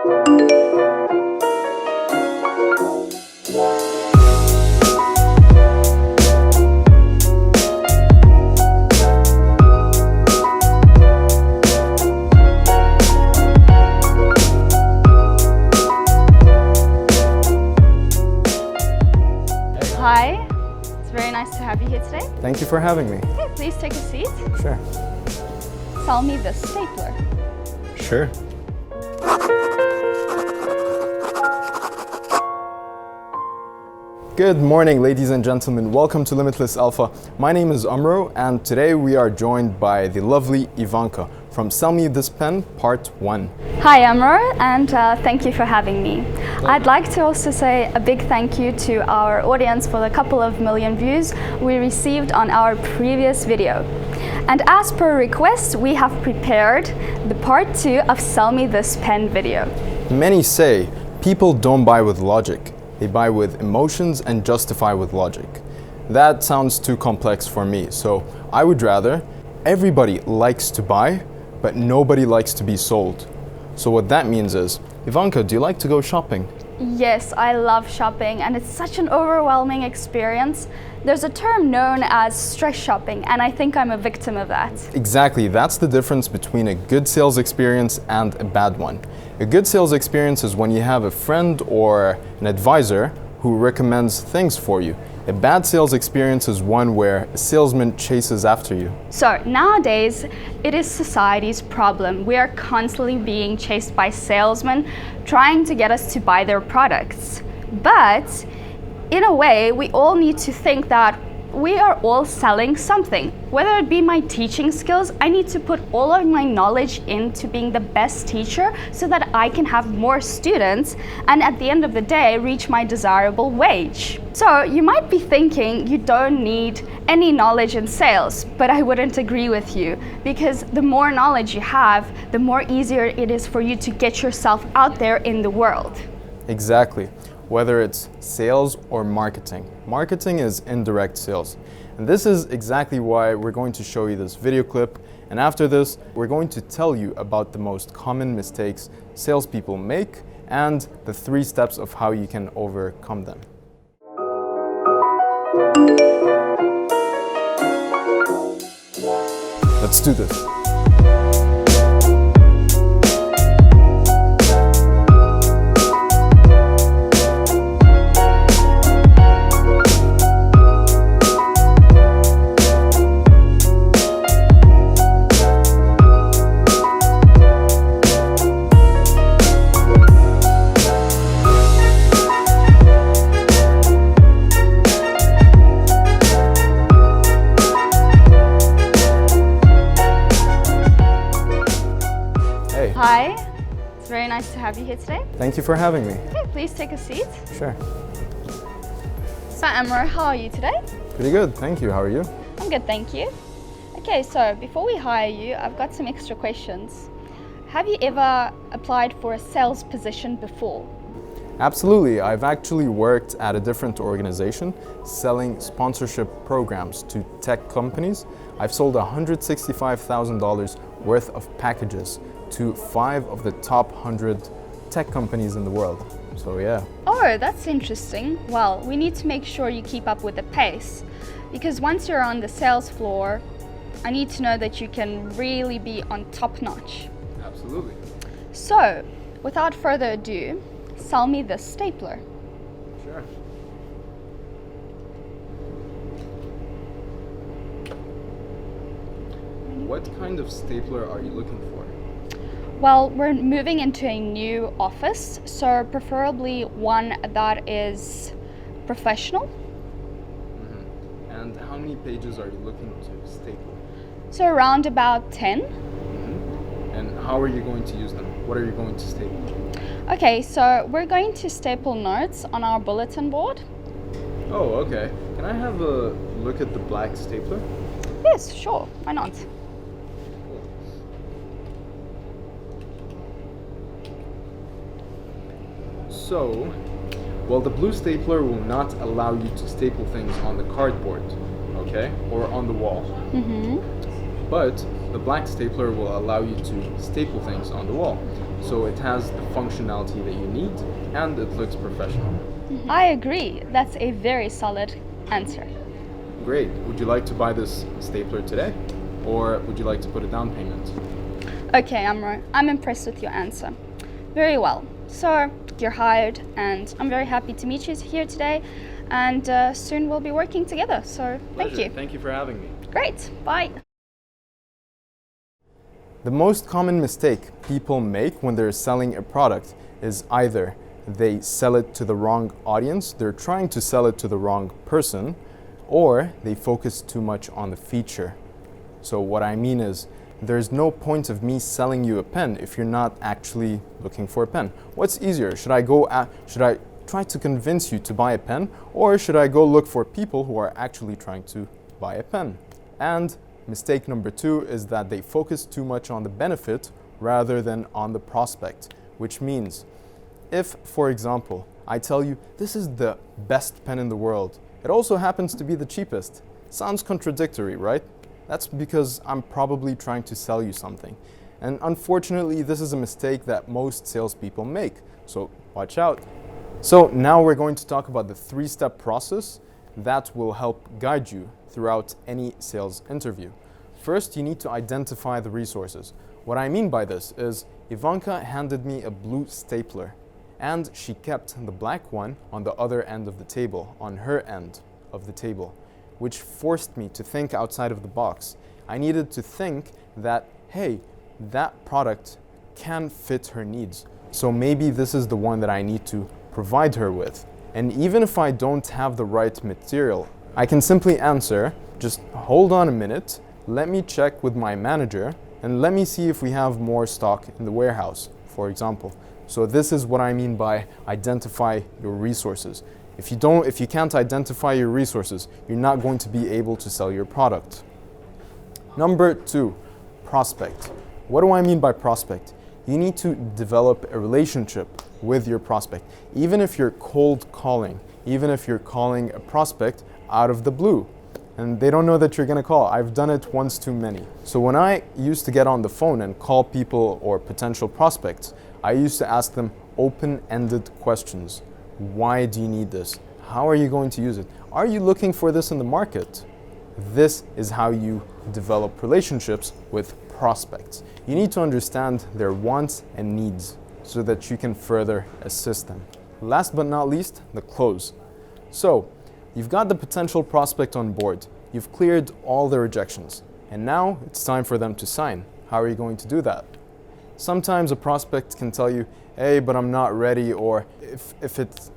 Hi, it's very nice to have you here today. Thank you for having me. Okay, please take a seat. Sure. Sell me the stapler. Sure. Good morning, ladies and gentlemen. Welcome to Limitless Alpha. My name is Amro, and today we are joined by the lovely Ivanka from Sell Me This Pen, Part 1. Hi, Amro, and thank you for having me. I'd like to also say a big thank you to our audience for the couple of million views we received on our previous video. And as per request, we have prepared the Part 2 of Sell Me This Pen video. Many say people don't buy with logic. They buy with emotions and justify with logic. That sounds too complex for me, so I would rather everybody likes to buy, but nobody likes to be sold. So what that means is, Ivanka, do you like to go shopping? Yes, I love shopping, and it's such an overwhelming experience. There's a term known as stress shopping, and I think I'm a victim of that. Exactly, that's the difference between a good sales experience and a bad one. A good sales experience is when you have a friend or an advisor who recommends things for you. A bad sales experience is one where a salesman chases after you. So nowadays, it is society's problem. We are constantly being chased by salesmen trying to get us to buy their products. But in a way, we all need to think that we are all selling something. Whether it be my teaching skills, I need to put all of my knowledge into being the best teacher so that I can have more students and at the end of the day reach my desirable wage. So you might be thinking you don't need any knowledge in sales, but I wouldn't agree with you, because the more knowledge you have, the more easier it is for you to get yourself out there in the world. Exactly. Whether it's sales or marketing. Marketing is indirect sales. And this is exactly why we're going to show you this video clip. And after this, we're going to tell you about the most common mistakes salespeople make and the 3 steps of how you can overcome them. Let's do this. Hi, it's very nice to have you here today. Thank you for having me. Okay, please take a seat. Sure. So Amber, how are you today? Pretty good, thank you. How are you? I'm good, thank you. Okay, so before we hire you, I've got some extra questions. Have you ever applied for a sales position before? Absolutely. I've actually worked at a different organization selling sponsorship programs to tech companies. I've sold $165,000 worth of packages to 5 of the top 100 tech companies in the world. So yeah. Oh, that's interesting. Well, we need to make sure you keep up with the pace, because once you're on the sales floor, I need to know that you can really be on top notch. Absolutely. So, without further ado, sell me this stapler. Sure. What kind of stapler are you looking for? Well, we're moving into a new office, so preferably one that is professional. Mm-hmm. And how many pages are you looking to staple? So around about 10. Mm-hmm. And how are you going to use them? What are you going to staple? Okay, so we're going to staple notes on our bulletin board. Oh, okay. Can I have a look at the black stapler? Yes, sure, why not? So, well, the blue stapler will not allow you to staple things on the cardboard, okay, or on the wall. Mm-hmm. But the black stapler will allow you to staple things on the wall. so it has the functionality that you need and it looks professional. I agree. That's a very solid answer. Great. Would you like to buy this stapler today, or would you like to put a down payment? Okay, Amro, I'm impressed with your answer. Very well. So, you're hired, and I'm very happy to meet you here today, and soon we'll be working together, so thank Pleasure. you. Thank you for having me. Great, bye. The most common mistake people make when they're selling a product is either they sell it to the wrong audience, they're trying to sell it to the wrong person, or they focus too much on the feature. So what I mean is, there's no point of me selling you a pen if you're not actually looking for a pen. What's easier? Should I try to convince you to buy a pen, or should I go look for people who are actually trying to buy a pen? And mistake number 2 is that they focus too much on the benefit rather than on the prospect, which means if, for example, I tell you this is the best pen in the world, it also happens to be the cheapest. Sounds contradictory, right? That's because I'm probably trying to sell you something. And unfortunately, this is a mistake that most salespeople make, so watch out. So now we're going to talk about the 3-step process that will help guide you throughout any sales interview. First, you need to identify the resources. What I mean by this is Ivanka handed me a blue stapler, and she kept the black one on the other end of the table, on her end of the table, which forced me to think outside of the box. I needed to think that, hey, that product can fit her needs. So maybe this is the one that I need to provide her with. And even if I don't have the right material, I can simply answer, just hold on a minute, let me check with my manager, and let me see if we have more stock in the warehouse, for example. So this is what I mean by identify your resources. If you can't identify your resources, you're not going to be able to sell your product. Number 2, prospect. What do I mean by prospect? You need to develop a relationship with your prospect. Even if you're cold calling, even if you're calling a prospect out of the blue, and they don't know that you're gonna call. I've done it once too many. So when I used to get on the phone and call people or potential prospects, I used to ask them open-ended questions. Why do you need this? How are you going to use it? Are you looking for this in the market? This is how you develop relationships with prospects. You need to understand their wants and needs so that you can further assist them. Last but not least, the close. So, you've got the potential prospect on board. You've cleared all the rejections. And now it's time for them to sign. How are you going to do that? Sometimes a prospect can tell you, hey, but I'm not ready, or if it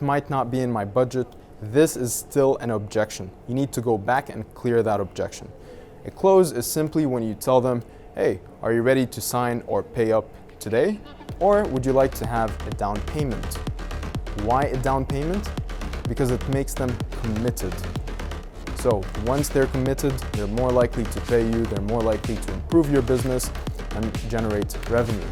might not be in my budget. This is still an objection. You need to go back and clear that objection. A close is simply when you tell them, hey, are you ready to sign or pay up today? Or would you like to have a down payment? Why a down payment? Because it makes them committed. So once they're committed, they're more likely to pay you, they're more likely to improve your business and generate revenue.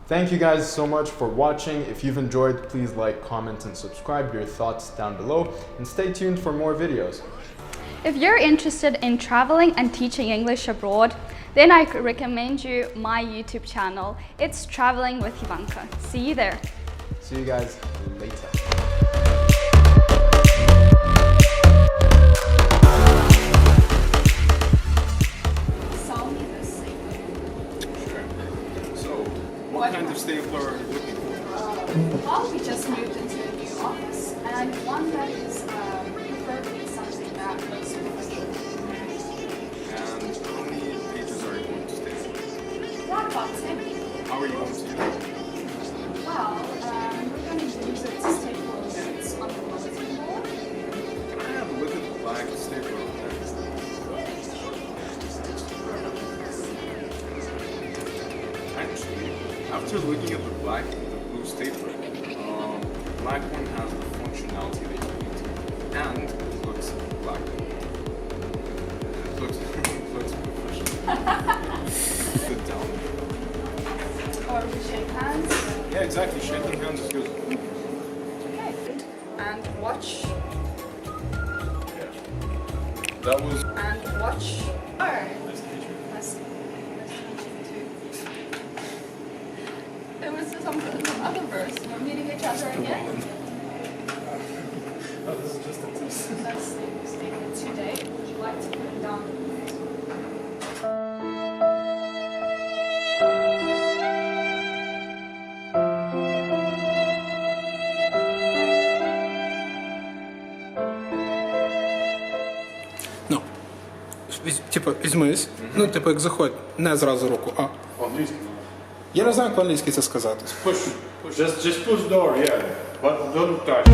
Thank you guys so much for watching. If you've enjoyed, please like, comment, and subscribe your thoughts down below, and stay tuned for more videos. If you're interested in traveling and teaching English abroad, then I could recommend you my YouTube channel. It's Traveling with Ivanka. See you there. See you guys later. What kind of stapler are you looking for? Well, we just moved into a new office, and one that is preferably something that looks professional. And how many pages are you going to staple? Around about 10. How are you going to use it? Well, we're going to use it to staple notes on the bulletin board. Can I have a look at the black stapler on there? Actually, after looking at the black and the blue stapler, the black one has the functionality that you need, and it looks black. It looks professional. Sit down. Or we shake hands. Yeah, exactly. Shaking hands is good. Okay, good. And watch. That was. And watch. Alright. Nice to meet you. Nice to meet you too. it was some other verse. You're meeting each other again. Oh, this is just a test. That's the statement today. Would you like to put it down? Ну, типу, візьмись, ну, типу, як заходь, не зразу руку, а. По-англійськи. Я не знаю, як по-англійськи це сказати. Push. Just push door, yeah. But don't touch.